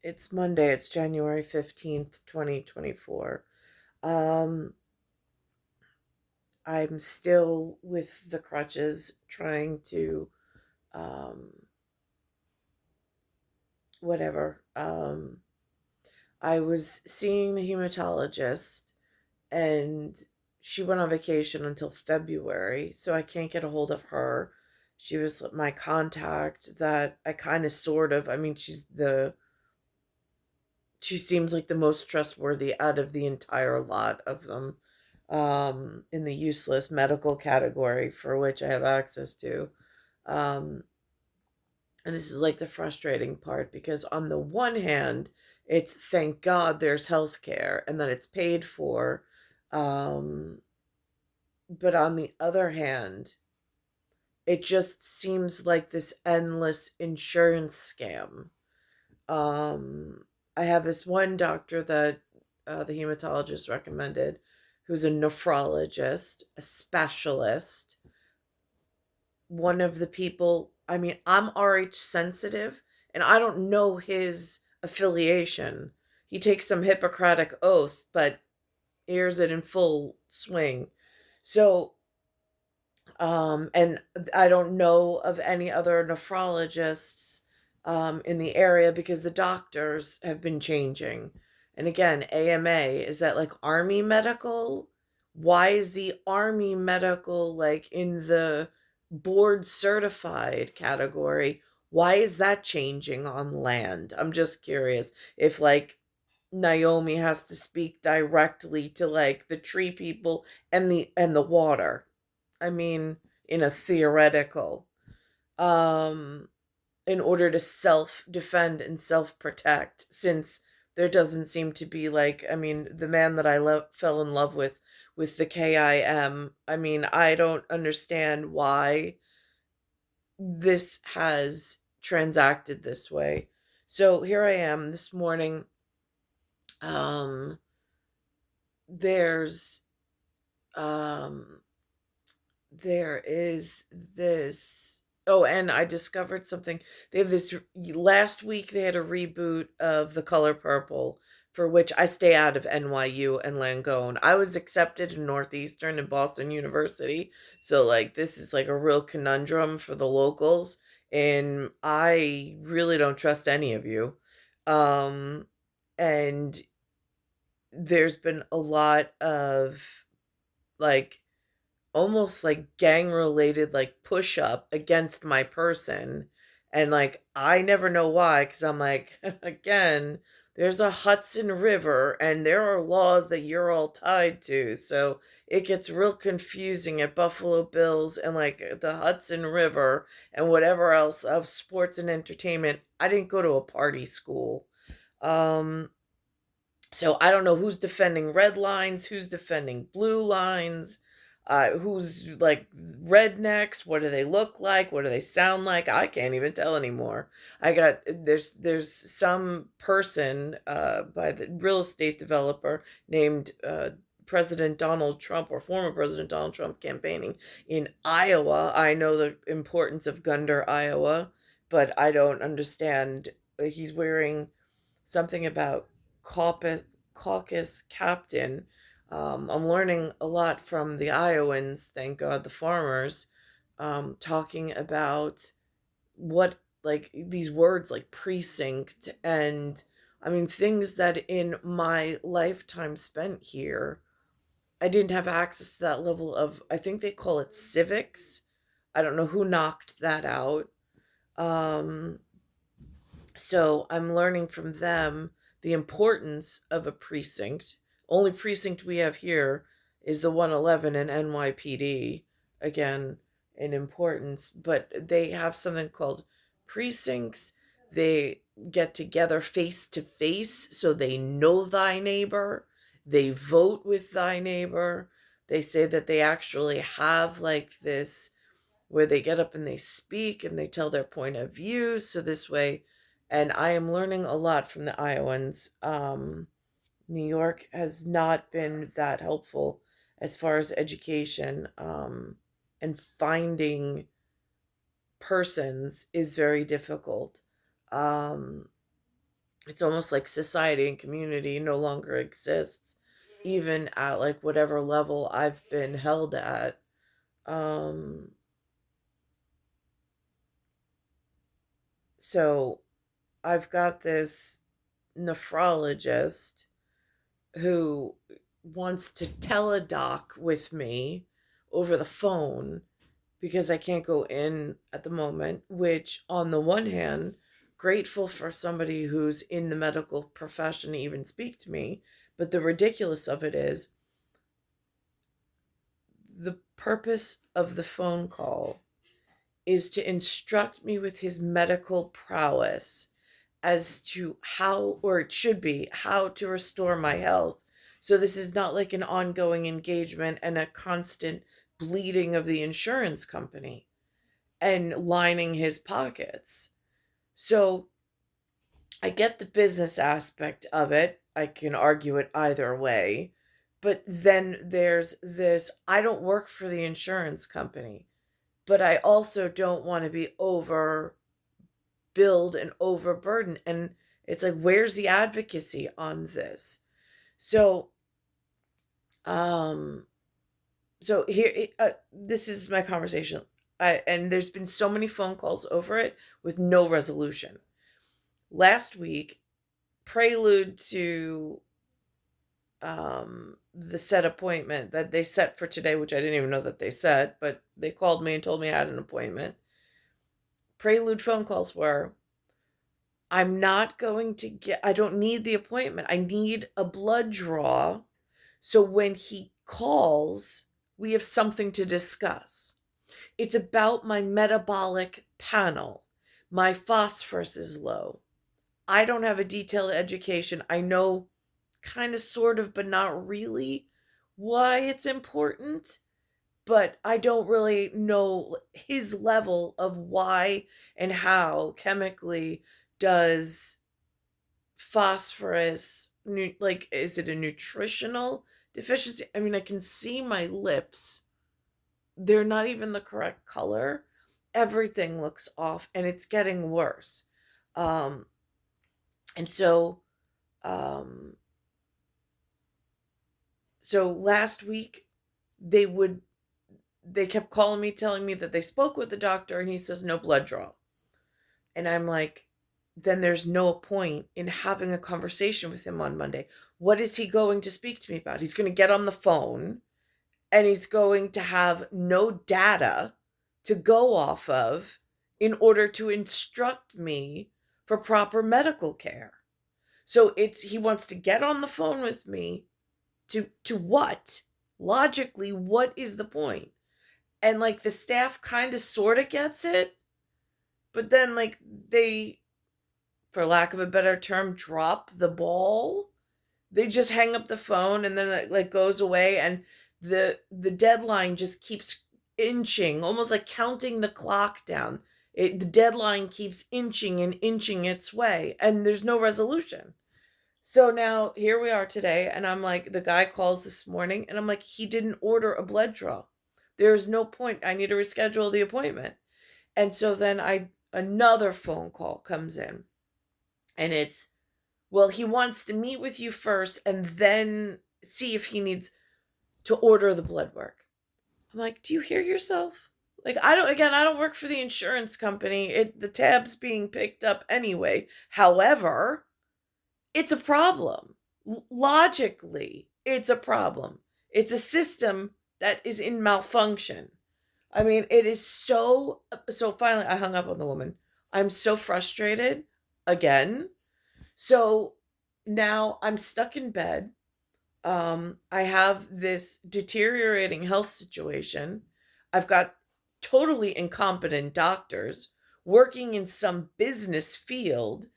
It's Monday. It's January 15th, 2024. Um, I'm still with the crutches trying to, um, whatever. I was seeing the hematologist and she went on vacation until February, so I can't get a hold of her. She was my contact that I kind of sort of, I mean, she seems like the most trustworthy out of the entire lot of them, in the useless medical category for which I have access to. Um, and this is like the frustrating part because, on the one hand, it's thank God there's health care and that it's paid for. Um, but on the other hand, it just seems like this endless insurance scam. Um, I have this one doctor that the hematologist recommended, who's a nephrologist, a specialist, one of the people. I mean, I'm RH sensitive, and I don't know his affiliation. He takes some Hippocratic oath, but hears it in full swing. So, and I don't know of any other nephrologists in the area because the doctors have been changing. And again, AMA, is that like Army Medical? Why is the Army Medical like in the board certified category? Why is that changing on land? I'm just curious if like Naomi has to speak directly to like the tree people and the water. I mean, in a theoretical, um, in order to self defend and self protect, since there doesn't seem to be like, I mean, the man that fell in love with the KIM. I mean, I don't understand why this has transacted this way. So here I am this morning. Um, there's um there is this. Oh, and I discovered something. They have this. Last week they had a reboot of The Color Purple, for which I stay out of NYU and Langone. I was accepted in Northeastern and Boston University, so like this is like a real conundrum for the locals, and I really don't trust any of you. um and there's been a lot of like almost like gang related like push up against my person, and like I never know why, because I'm like, again, there's a Hudson River and there are laws that you're all tied to, so it gets real confusing at Buffalo Bills and like the Hudson River and whatever else of sports and entertainment. I didn't go to a party school. um so I don't know who's defending red lines, who's defending blue lines, who's like rednecks. What do they look like? What do they sound like? I can't even tell anymore. I got there's some person by the real estate developer named President Donald Trump, or former President Donald Trump, campaigning in Iowa. I know the importance of Gunda, Iowa, but I don't understand. He's wearing something about caucus, caucus captain. I'm learning a lot from the Iowans, thank God, the farmers, talking about what, like, these words like precinct, and I mean, things that in my lifetime spent here, I didn't have access to that level of, I think they call it civics. I don't know who knocked that out. Um, so I'm learning from them the importance of a precinct. Only precinct we have here is the 111 in NYPD, again, in importance, but they have something called precincts. They get together face to face so they know thy neighbor. They vote with thy neighbor. They say that they actually have like this where they get up and they speak and they tell their point of view. So this way, and I am learning a lot from the Iowans. New York has not been that helpful as far as education, and finding persons is very difficult. Um, It's almost like society and community no longer exists, even at like whatever level I've been held at. Um, so I've got this nephrologist who wants to teledoc with me over the phone because I can't go in at the moment, which, on the one hand, grateful for somebody who's in the medical profession to even speak to me. But the ridiculous of it is the purpose of the phone call is to instruct me with his medical prowess as to how, or it should be, how to restore my health. So this is not like an ongoing engagement and a constant bleeding of the insurance company and lining his pockets. So I get the business aspect of it. I can argue it either way. But then there's this, I don't work for the insurance company, but I also don't want to be overbilled and overburdened. And it's like, where's the advocacy on this? So, um, so here, this is my conversation. And there's been so many phone calls over it with no resolution. Last week, prelude to the set appointment that they set for today, which I didn't even know that they set, but they called me and told me I had an appointment. Prelude phone calls were, I don't need the appointment. I need a blood draw. So when he calls, we have something to discuss. It's about my metabolic panel. My phosphorus is low. I don't have a detailed education. I know kind of, sort of, but not really why it's important. But I don't really know his level of why and how chemically does phosphorus, like, is it a nutritional deficiency? I mean, I can see my lips. They're not even the correct color. Everything looks off and it's getting worse. Um, and so, um, so last week they would they kept calling me, telling me that they spoke with the doctor and he says no blood draw. And I'm like, then there's no point in having a conversation with him on Monday. What is he going to speak to me about? He's going to get on the phone and he's going to have no data to go off of in order to instruct me for proper medical care. So he wants to get on the phone with me to what? Logically, what is the point? And like the staff kind of sort of gets it, but then like they, for lack of a better term, drop the ball. They just hang up the phone and then it like goes away, and the deadline just keeps inching, almost like counting the clock down. The deadline keeps inching and inching its way, and there's no resolution. So now here we are today, and I'm like, the guy calls this morning, and I'm like, he didn't order a blood draw. There's no point. I need to reschedule the appointment. And so then another phone call comes in, and it's, well, he wants to meet with you first and then see if he needs to order the blood work. I'm like, do you hear yourself? Like, I don't work for the insurance company. The tab's being picked up anyway. However, it's a problem. Logically, it's a problem. It's a system that is in malfunction. I mean, it is so finally I hung up on the woman. I'm so frustrated again. So now I'm stuck in bed. I have this deteriorating health situation. I've got totally incompetent doctors working in some business field.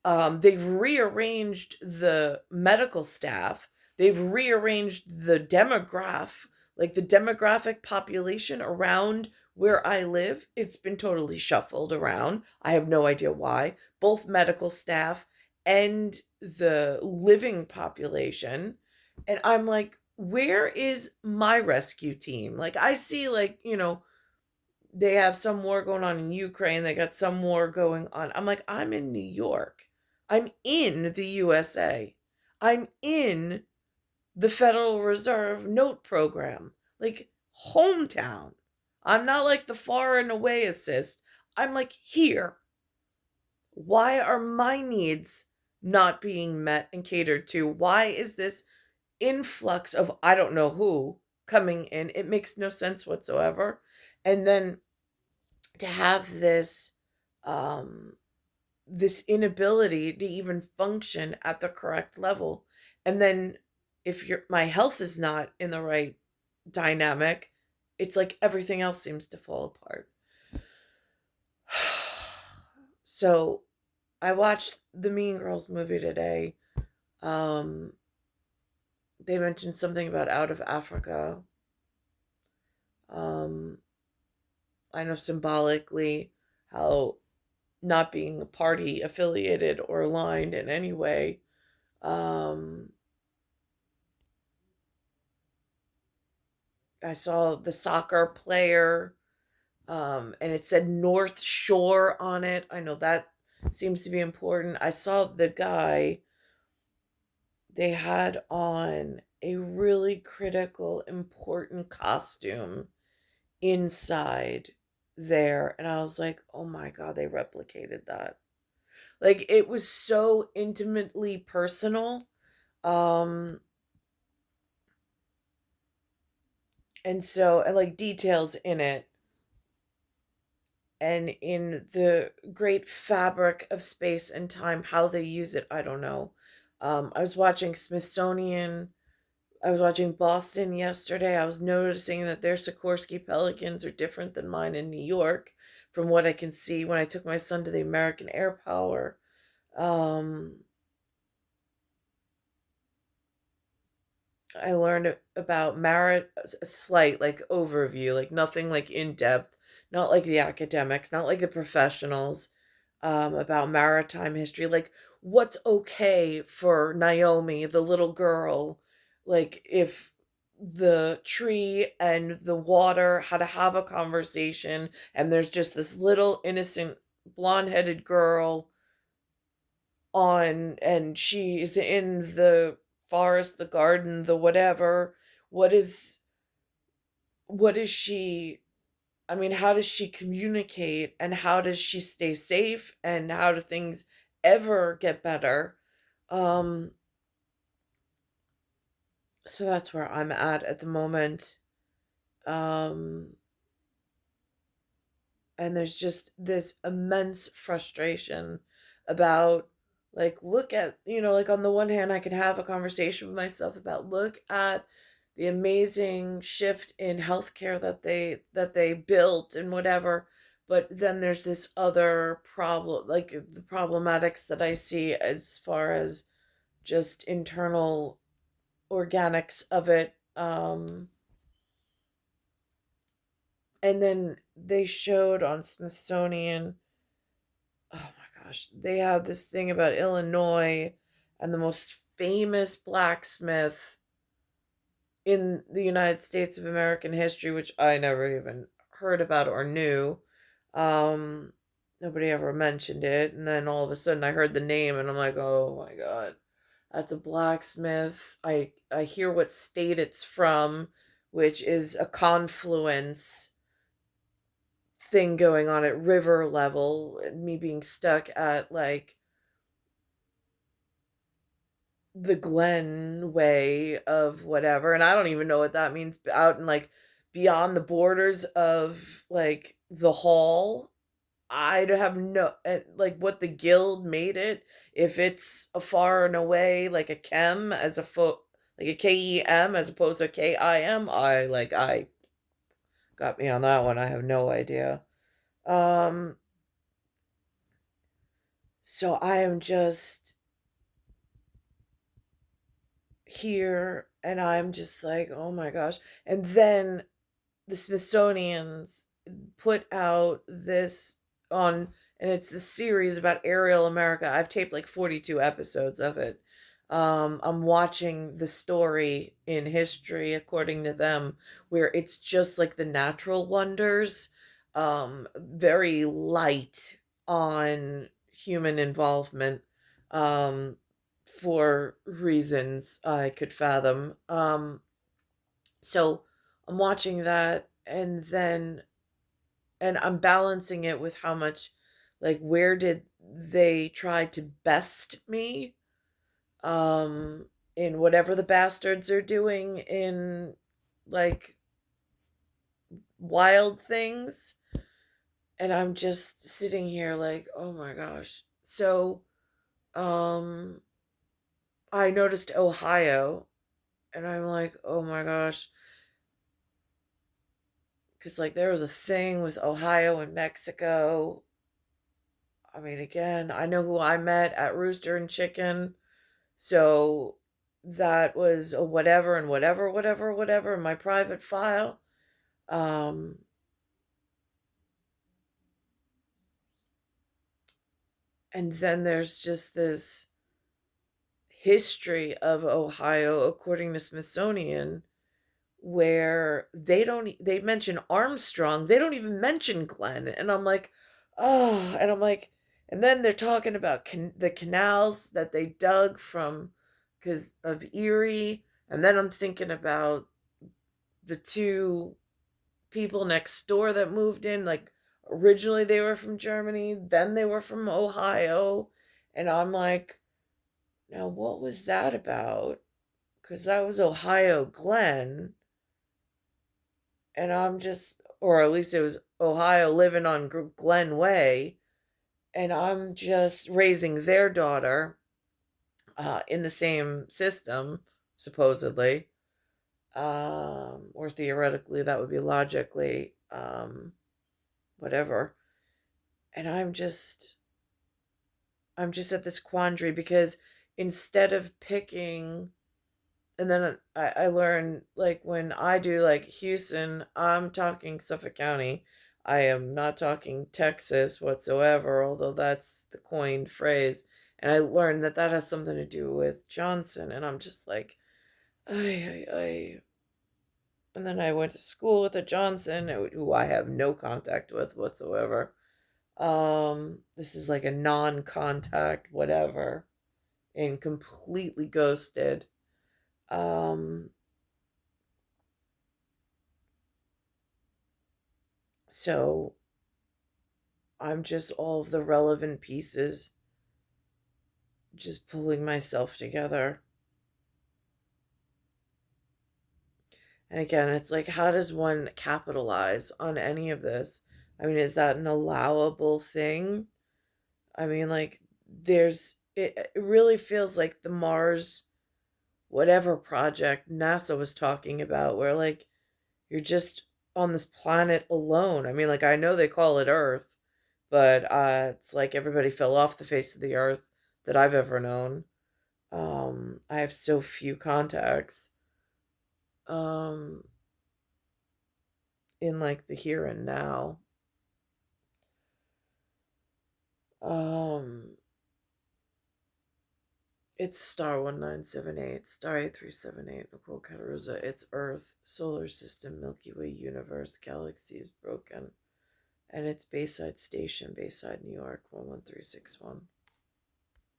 They've rearranged the medical staff. They've rearranged the demographic population around where I live. It's been totally shuffled around. I have no idea why. Both medical staff and the living population. And I'm like, where is my rescue team? Like, I see, like, they have some war going on in Ukraine. They got some war going on. I'm like, I'm in New York. I'm in the USA. I'm in the Federal Reserve note program, like hometown. I'm not like the far and away assist. I'm like here. Why are my needs not being met and catered to? Why is this influx of I don't know who coming in? It makes no sense whatsoever. And then to have um this inability to even function at the correct level. And then if my health is not in the right dynamic, it's like everything else seems to fall apart. So I watched the Mean Girls movie today. Um, they mentioned something about out of Africa. Um, I know symbolically how not being a party affiliated or aligned in any way. Um, I saw the soccer player, and it said North Shore on it. I know that seems to be important. I saw the guy, they had on a really critical, important costume inside there. And I was like, oh my God, they replicated that. Like it was so intimately personal. Um, and like details in it and in the great fabric of space and time, how they use it, I don't know. I was watching Smithsonian. I was watching Boston yesterday. I was noticing that their Sikorsky Pelicans are different than mine in New York, from what I can see when I took my son to the American Air Power. Um, I learned about Marit, a slight like overview, like nothing like in depth, not like the academics, not like the professionals, about maritime history, like what's okay for Naomi, the little girl, like if the tree and the water had to have a conversation, and there's just this little innocent blonde-headed girl on, and she's in the forest, the garden, the whatever. What is what is she, I mean, how does she communicate, and how does she stay safe, and how do things ever get better? um so that's where I'm at the moment. um and there's just this immense frustration about, like, look at, like, on the one hand I can have a conversation with myself about, look at the amazing shift in healthcare that they built and whatever, but then there's this other problem, like the problematics that I see as far as just internal organics of it. And then they showed on Smithsonian, oh my gosh, they have this thing about Illinois and the most famous blacksmith in the United States of American history, which I never even heard about or knew. Um, Nobody ever mentioned it. And then all of a sudden I heard the name and I'm like, oh my God, that's a blacksmith. I hear what state it's from, which is a confluence thing going on at river level, and me being stuck at like the Glen way of whatever, and I don't even know what that means out in like beyond the borders of like the hall. I have no like what the guild made it, if it's a far and away like a chem as a like a KEM as opposed to KIM. I got me on that one. I have no idea. Um so I am just here and I'm just like, oh my gosh. And then the Smithsonian's put out this on, and it's this series about aerial America. I've taped like 42 episodes of it. I'm watching the story in history according to them, where it's just like the natural wonders, very light on human involvement. um, for reasons I could fathom. So I'm watching that, and I'm balancing it with how much, like, where did they try to best me, um, in whatever the bastards are doing in, like, wild things. And I'm just sitting here like, oh my gosh. So, um, I noticed Ohio, and I'm like, oh my gosh. Because, like, there was a thing with Ohio and Mexico. I mean, again, I know who I met at Rooster and Chicken. So that was a whatever and whatever, whatever, whatever in my private file. Um, and then there's just this history of Ohio, according to Smithsonian, where they mention Armstrong, they don't even mention Glenn, and I'm like, oh, and I'm like, and then they're talking about the canals that they dug from because of Erie, and then I'm thinking about the two people next door that moved in, like, originally they were from Germany, then they were from Ohio, and I'm like, now what was that about? Because that was Ohio Glen, and I'm just, or at least it was Ohio living on Glen Way, and I'm just raising their daughter in the same system, supposedly, or theoretically, that would be logically, whatever. And I'm just at this quandary because instead of picking, and then I learn, like, when I do, like, Houston, I'm talking Suffolk County. I am not talking Texas whatsoever, although that's the coined phrase. And I learned that that has something to do with Johnson. And I'm just like, I. And then I went to school with a Johnson, who I have no contact with whatsoever. This is like a non-contact whatever, and completely ghosted. Um, so I'm just all of the relevant pieces, just pulling myself together. And again, it's like, how does one capitalize on any of this? I mean, is that an allowable thing? I mean, like, it really feels like the Mars whatever project NASA was talking about, where, like, you're just on this planet alone. I mean, like, I know they call it Earth, but it's like everybody fell off the face of the earth that I've ever known. I have so few contacts um, in, like, the here and now. Um, it's star 1978, star 8378, Nicole Cattaruzza. It's Earth, solar system, Milky Way, universe, galaxies broken. And it's Bayside Station, Bayside, New York, 11361.